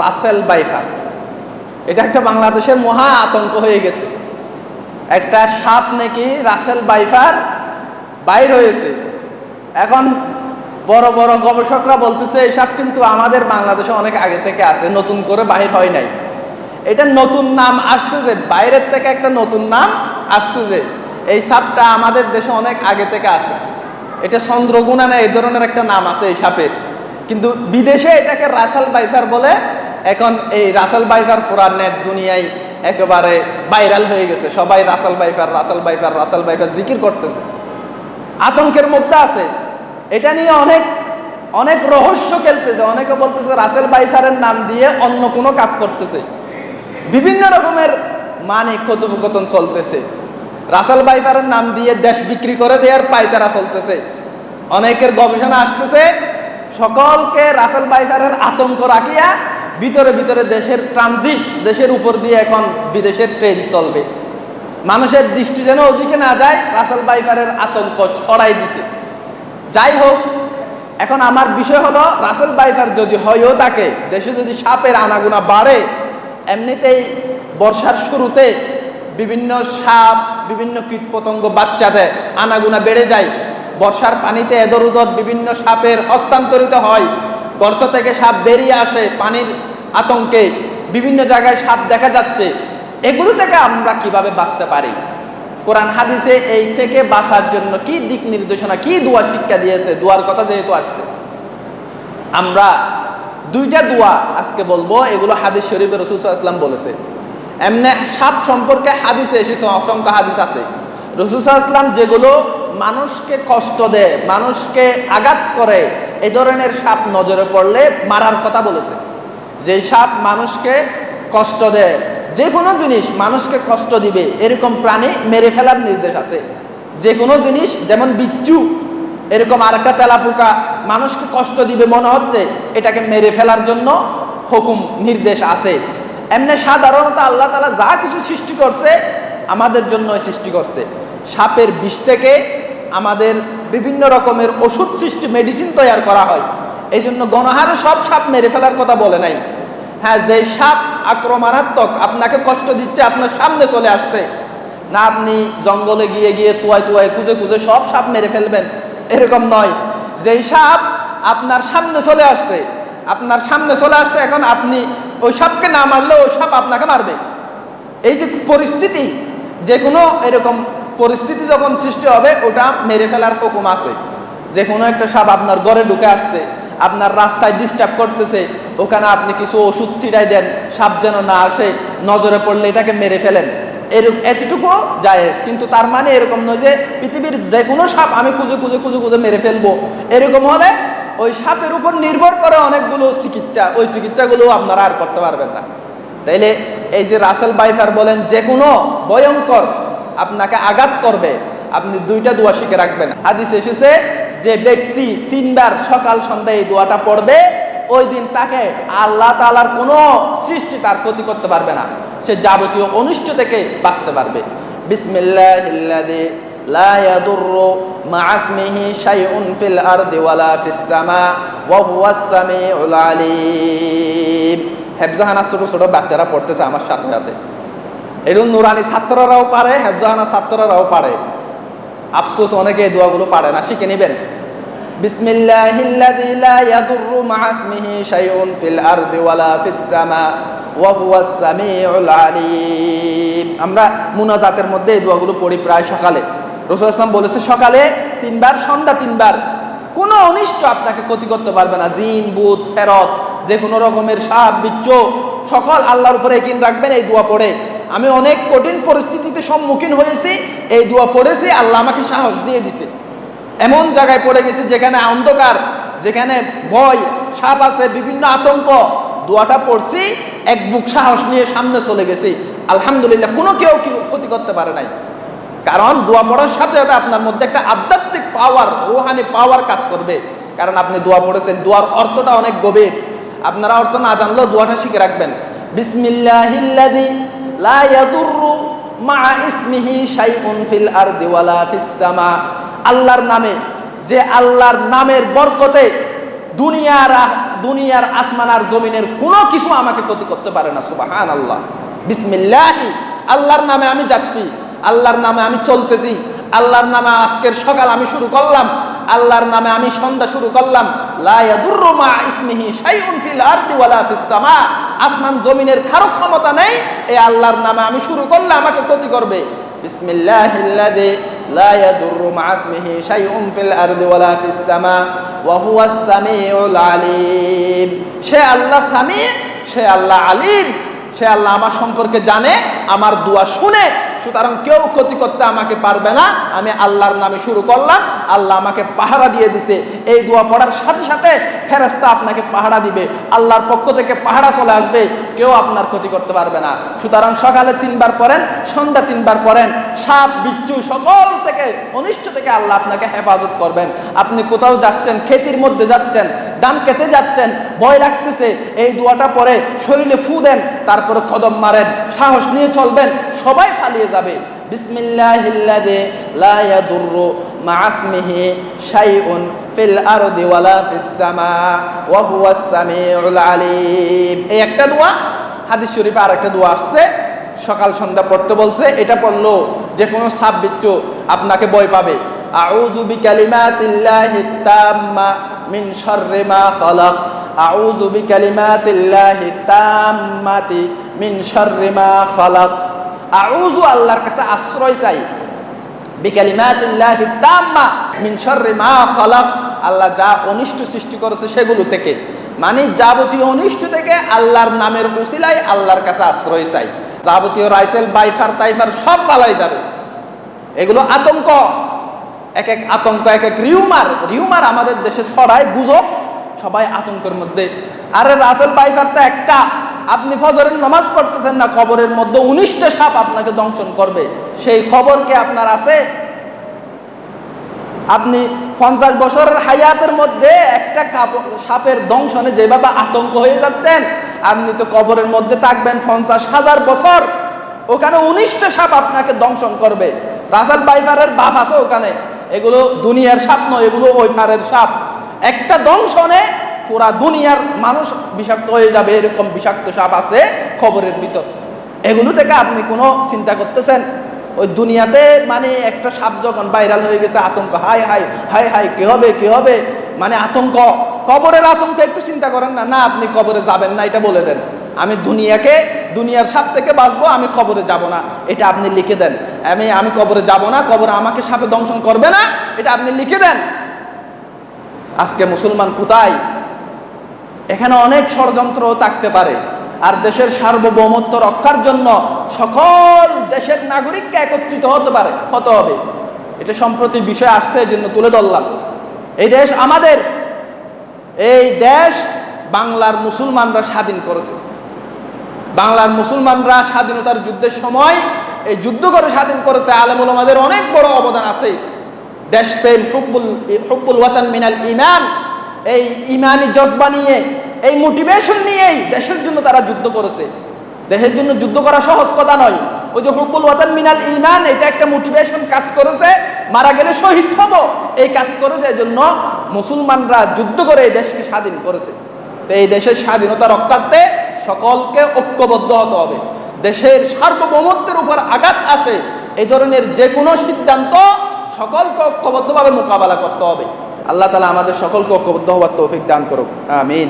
Rasel by far. এটা একটা বাংলাদেশের মহা আতঙ্ক হয়ে গেছে। একটা সাপ নাকি রাসেল বাইফার বাইর হয়েছে। এখন বড় বড় গবেষকরা বলতেছে এই সাপ কিন্তু আমাদের বাংলাদেশে অনেক আগে থেকে আছে, নতুন করে বাহির হয় নাই। এটা নতুন নাম আসছে যে, বাইরের থেকে একটা নতুন নাম আসছে যে এই সাপটা আমাদের দেশে অনেক আগে থেকে আসে। এটা চন্দ্রগুনা না এই ধরনের একটা নাম আছে এই সাপের, কিন্তু বিদেশে এটাকে রাসেল বাইফার বলে। এখন এই রাসেল বাইফার পুরা নেট দুনিয়ায় একেবারে ভাইরাল হয়ে গেছে। সবাই Russell viper Russell viper Russell viper জিকির করতেছে, আতঙ্কের মধ্যে আছে। এটা নিয়ে অনেক অনেক রহস্য খেলতেছে। অনেকে বলতেছে রাসেল বাইফারের নাম দিয়ে অন্য কোনো কাজ করতেছে। বিভিন্ন রকমের মানে কথোপকথন চলতেছে। রাসেল বাইফারের নাম দিয়ে দেশ বিক্রি করে দেওয়ার পায়তারা চলতেছে। অনেকের গবেষণা আসতেছে সকলকে রাসেল বাইফারের আতঙ্ক রাখিয়া ভিতরে ভিতরে দেশের ট্রানজিট, দেশের উপর দিয়ে এখন বিদেশের ট্রেন চলবে। মানুষের দৃষ্টি যেন ওদিকে না যায়, রাসেল বাইফারের আতঙ্ক ছড়াই দিছে। যাই হোক, এখন আমার বিষয় হলো রাসেল বাইফার যদি হয়েও থাকে, দেশে যদি সাপের আনাগোনা বাড়ে, এমনিতেই বর্ষার শুরুতে বিভিন্ন সাপ বিভিন্ন কীটপতঙ্গ বাচ্চা দেয়, আনাগোনা বেড়ে যায়। বর্ষার পানিতে এদর উদর বিভিন্ন সাপের হস্তান্তরিত হয়, গর্ত থেকে সাপ বেরিয়ে আসে পানির আতঙ্কে, বিভিন্ন জায়গায় সাপ দেখা যাচ্ছে। এগুলো থেকে আমরা কিভাবে বাঁচতে পারি? কোরআন হাদিসে এই থেকে বাঁচার জন্য কি দিক নির্দেশনা, কি দোয়া শিক্ষা দিয়েছে? দোয়ার কথা যেহেতু আসছে, আমরা দুইটা দোয়া আজকে বলবো। এগুলো হাদিস শরীফে রাসূল সাল্লাল্লাহু আলাইহি ওয়াসাল্লাম বলেছে। এমনি সাপ সম্পর্কে হাদিসে এসেছে, অসংখ্য হাদিস আছে। রাসূল সাল্লাল্লাহু আলাইহি ওয়াসাল্লাম যেগুলো মানুষকে কষ্ট দেয়, মানুষকে আঘাত করে, এই ধরনের সাপ নজরে পড়লে মারার কথা বলেছে। যে সাপ মানুষকে কষ্ট দেয়, যে কোনো জিনিস মানুষকে কষ্ট দিবে এরকম প্রাণী মেরে ফেলার নির্দেশ আছে। যে কোনো জিনিস, যেমন বিচ্ছু, এরকম আরেকটা তেলাপোকা মানুষকে কষ্ট দিবে মনে হচ্ছে, এটাকে মেরে ফেলার জন্য হুকুম নির্দেশ আছে। এমনি সাধারণত আল্লাহ তাআলা যা কিছু সৃষ্টি করছে আমাদের জন্য সৃষ্টি করছে। সাপের বিষ থেকে আমাদের বিভিন্ন রকমের ওষুধ সৃষ্টি, মেডিসিন তৈরি করা হয়। এই জন্য গণহারে সব সাপ মেরে ফেলার কথা বলে নাই। হ্যাঁ, যে সাপ আক্রমণাত্মক, আপনাকে কষ্ট দিচ্ছে, আপনার সামনে চলে আসছে না, আপনি জঙ্গলে গিয়ে গিয়ে তুয়ায় তুয়ায় খুঁজে খুঁজে সব সাপ মেরে ফেলবেন, এরকম নয়। যেই সাপ আপনার সামনে চলে আসছে, আপনার সামনে চলে আসছে, এখন আপনি ওই সাপকে না মারলে ওই সাপ আপনাকে মারবে। এই যে পরিস্থিতি, যে কোনো এরকম পরিস্থিতি যখন সৃষ্টি হবে, ওটা মেরে ফেলার হুকুম আছে। যে কোনো একটা সাপ আপনার ঘরে ঢুকে আসছে, আপনার রাস্তায় ডিস্টার্ব করতেছে, ওখানে আপনি কিছু ওষুধ ছিটাই দেন, সাপ যেন না আসে, নজরে পড়লে এটাকে মেরে ফেলেন, এতটুকু জায়েজ। কিন্তু তার মানে এরকম নয় যে পৃথিবীর যে কোনো সাপ আমি খুঁজে খুঁজে খুঁজে খুঁজে মেরে ফেলবো। এরকম হলে ওই সাপের উপর নির্ভর করে অনেকগুলো চিকিৎসা, ওই চিকিৎসাগুলো আপনারা আর করতে পারবেন না। তাইলে এই যে রাসেল বাইফার বলেন, যে কোনো ভয়ঙ্কর আপনাকে আঘাত করবে, আপনি দুইটা দোয়া শিখে রাখবেন। হাদিস এসেছে যে ব্যক্তি 3 বার সকাল সন্ধ্যায় এই দোয়াটা পড়বে, ওই দিন তাকে আল্লাহ তাআলার কোনো সৃষ্টি তার ক্ষতি করতে পারবে না, সে যাবতীয় অনিষ্ট থেকে বাঁচতে পারবে। বিসমিল্লাহিল্লাযী লা ইয়াদুররু মা'a ইসমিহি শাইউন ফিল আরদি ওয়ালা ফিস সামা ওয়া হুয়াস সামিউল আলীম। হেফজাহানা ছোট ছোট বাচ্চারা পড়তেছে আমার সাথে সাথে, এরকম নুরানি ছাত্ররাও পারে, হেফজাহানা ছাত্ররাও পারে। আফসোস অনেকে এই দোয়াগুলো পারে না, শিখে নেবেন। বিসমিল্লাহিল্লাযী লা ইয়াদুররু মা'a ইসমিহি শাইউন ফিল আরদি ওয়ালা ফিস সামা ওয়া হুয়াস সামিউল আলীম। আমরা মুনাজাতের মধ্যে এই দোয়াগুলো পড়ি প্রায় সকালে। রাসূল সাল্লাল্লাহু আলাইহি ওয়াসাল্লাম বলেছে সকালে 3 বার, সন্ধ্যা 3 বার। কোনো অনিষ্ট আপনাকে ক্ষতি করতে পারবে না। জিন, ভূত, ফেরত, যে কোনো রকমের সাপ, বিচ্ছু, সকল আল্লাহর উপরে ইয়াকিন রাখবেন এই দোয়া পড়ে। আমি অনেক কঠিন পরিস্থিতিতে সম্মুখীন হয়েছি, এই দোয়া পড়েছি, আল্লাহ আমাকে সাহস দিয়ে দিছে। এমন জায়গায় পড়ে গেছি যেখানে অন্ধকার, যেখানে ভয়, সাপ আছে, বিভিন্ন আতঙ্ক, দোয়াটা পড়ছি, এক বুক সাহস নিয়ে সামনে চলে গেছি। আলহামদুলিল্লাহ, কোনো কেউ ক্ষতি করতে পারে নাই। কারণ দোয়া পড়ার সাথে সাথে আপনার মধ্যে একটা আধ্যাত্মিক পাওয়ার, রুহানি পাওয়ার কাজ করবে। কারণ আপনি দোয়া পড়েছেন, দোয়ার অর্থটা অনেক গভীর। আপনারা অর্থ না জানলেও দোয়াটা শিখে রাখবেন। বিসমিল্লাহিল্লাযী লা ইয়াদুররু মা'a ইসমিহি শাইউন ফিল আরদি ওয়ালা ফিস সামা। আল্লাহর নামে, যে আল্লাহর নামের বরকতে দুনিয়ার আসমান আর জমিনের কোনো কিছু আমাকে ক্ষতি করতে পারে না। সুবহানাল্লাহ। বিসমিল্লাহি, আল্লাহর নামে আমি যাচ্ছি, আল্লাহর নামে আমি চলতেছি, আল্লাহর নামে আজকের সকাল আমি শুরু করলাম, আল্লাহর নামে আমি সন্ধ্যা শুরু করলাম। লা ইয়াদুররু মা ইসমিহি শাইউন ফিল আরদি ওয়ালা ফিস সামা। আসমান জমিনের কারো ক্ষমতা নেই এই আল্লাহর নামে আমি শুরু করলে আমাকে ক্ষতি করবে। বিসমিল্লাহিল্লাযী লা ইয়াদুররু মা ইসমিহি শাইউন ফিল আরদি ওয়ালা ফিস সামা ওয়া হুয়াস সামিউল আলিম। সে আল্লাহ সামি, সে আল্লাহ আলিম, সে আল্লাহ আমার সম্পর্কে জানে, আমার দোয়া শুনে। সুতরাং কেউ ক্ষতি করতে আমাকে পারবে না। আমি আল্লাহর নামে শুরু করলাম, আল্লাহ আমাকে পাহারা দিয়ে দিছে। এই দোয়া পড়ার সাথে সাথে ফেরেশতা আপনাকে পাহারা দিবে, আল্লাহর পক্ষ থেকে পাহারা চলে আসবে, কেউ আপনার ক্ষতি করতে পারবে না। সুতরাং সকালে 3 বার পড়েন, সন্ধ্যা 3 বার পড়েন। সাপ বিচ্ছু সকল থেকে অনিষ্ট থেকে আল্লাহ আপনাকে হেফাজত করবেন। আপনি কোথাও যাচ্ছেন, ক্ষেতের মধ্যে যাচ্ছেন, ধান খেতে যাচ্ছেন, ভয় লাগতেছে, এই দোয়াটা পড়ে শরীরে ফু দেন, তারপরে কদম মারেন, সাহস নিয়ে চলবেন, সবাই পালিয়ে যাবে। বিসমিল্লাহিল্লাযী লা ইয়াদুররু মা ইসমিহি শাইউন ফিল আরদি ওয়ালা ফিস সামা ওয়া হুয়াস সামিউল আলিম। এই একটা দোয়া। হাদিস শরীফে আরেকটা দোয়া আসছে, সকাল সন্ধ্যা পড়তে বলছে। এটা পড়লো যে কোনো সাপ বিচ্ছু আপনাকে ভয় পাবে। আউযু বিকালিমাতিল্লাহিত তাম্মা মিন শাররি মা খালাক। আউযু বিকালিমাতিল্লাহিত তাম্মাতি মিন শাররি মা খালাক। আউযু, আল্লাহর কাছে আশ্রয় চাই, বিকালিমাতিল্লাহিত তাম্মা মিন শাররি মা খালাক, আল্লাহ যা অনিষ্ট সৃষ্টি করেছে সেগুলো থেকে, মানে যাবতীয় অনিষ্ট থেকে আল্লাহর নামের উসিলায় আল্লাহর কাছে আশ্রয় চাই। যাবতীয় রাইসেল বাইফার তাইফার সব পালাই যাবে। এগুলো আতঙ্ক, এক এক আতঙ্ক, এক এক রিউমার আমাদের দেশে ছড়ায়, গুজব, সবাই আতঙ্কের মধ্যে। আরে রাসেল বাইফার তো একটা, আপনি ফজরের নামাজ পড়তেছেন না, কবরের মধ্যে 19টা সাপ আপনাকে দংশন করবে, সেই খবর কি আপনার আছে? আপনি 50 বছরের হায়াতের মধ্যে একটা সাপের দংশনে যেভাবে আতঙ্ক হয়ে যাচ্ছেন, আপনি তো কবরের মধ্যে থাকবেন 50,000 বছর, ওখানে 19টা সাপ আপনাকে দংশন করবে। রাসেল বাইফারের বাপ আছে ওখানে, এগুলো দুনিয়ার সাপ নয়, এগুলো ওই ফারের সাপ। একটা দংশনে পুরা দুনিয়ার মানুষ বিষাক্ত হয়ে যাবে, এরকম বিষাক্ত সাপ আছে খবরের ভিতর। এগুলো থেকে আপনি কোনো চিন্তা করতেছেন? ওই দুনিয়াতে মানে একটা সাপ যখন ভাইরাল হয়ে গেছে, আতঙ্ক, হাই হাই হাই হাই, কি হবে কি হবে, মানে আতঙ্ক। কবরের আতঙ্ক একটু চিন্তা করেন না। না, আপনি কবরে যাবেন না, এটা বলে দেন। আমি দুনিয়ার সাপ থেকে বাঁচবো, আমি কবরে যাব না, এটা আপনি লিখে দেন। আমি কবরে যাব না, কবরে আমাকে সাপে দংশন করবে না, এটা আপনি লিখে দেন। আজকে মুসলমান কোথায়? এখানে অনেক ষড়যন্ত্র থাকতে পারে। আর দেশের সার্বভৌমত্ব রক্ষার জন্য সকল দেশের নাগরিককে একত্রিত হতে হবে। এটা সম্প্রতি বিষয় আসছে, এই জন্য তুলে ধরলাম। এই দেশ আমাদের, এই দেশ বাংলার মুসলমানরা স্বাধীন করেছে। বাংলার মুসলমানরা স্বাধীনতার যুদ্ধের সময় এই যুদ্ধ করে স্বাধীন করেছে। আলেম উলামাদের অনেক বড় অবদান আছে। দেশপ্রেম, হুব্বুল ওয়াতান মিনাল ঈমান, এই ঈমানি জজবা নিয়ে, এই মোটিভেশন নিয়েই দেশের জন্য তারা যুদ্ধ করেছে। দেশের জন্য যুদ্ধ করা সহজ কথা নয়। ওই যে হুব্বুল ওয়াতান মিনাল ঈমান, এটা একটা মোটিভেশন কাজ করেছে, মারা গেলে শহীদ হব, এই কাজ করেছে। এই জন্য মুসলমানরা যুদ্ধ করে এই দেশকে স্বাধীন করেছে। তো এই দেশের স্বাধীনতা রক্ষার্থে সকলকে ঐক্যবদ্ধ হতে হবে। দেশের সার্বভৌমত্বের উপর আঘাত আসে এই ধরনের যে কোনো সিদ্ধান্ত সকলকে ঐক্যবদ্ধভাবে মোকাবেলা করতে হবে। আল্লাহ তাআলা আমাদের সকলকে ঐক্যবদ্ধ হওয়ার তৌফিক দান করুক। আমিন।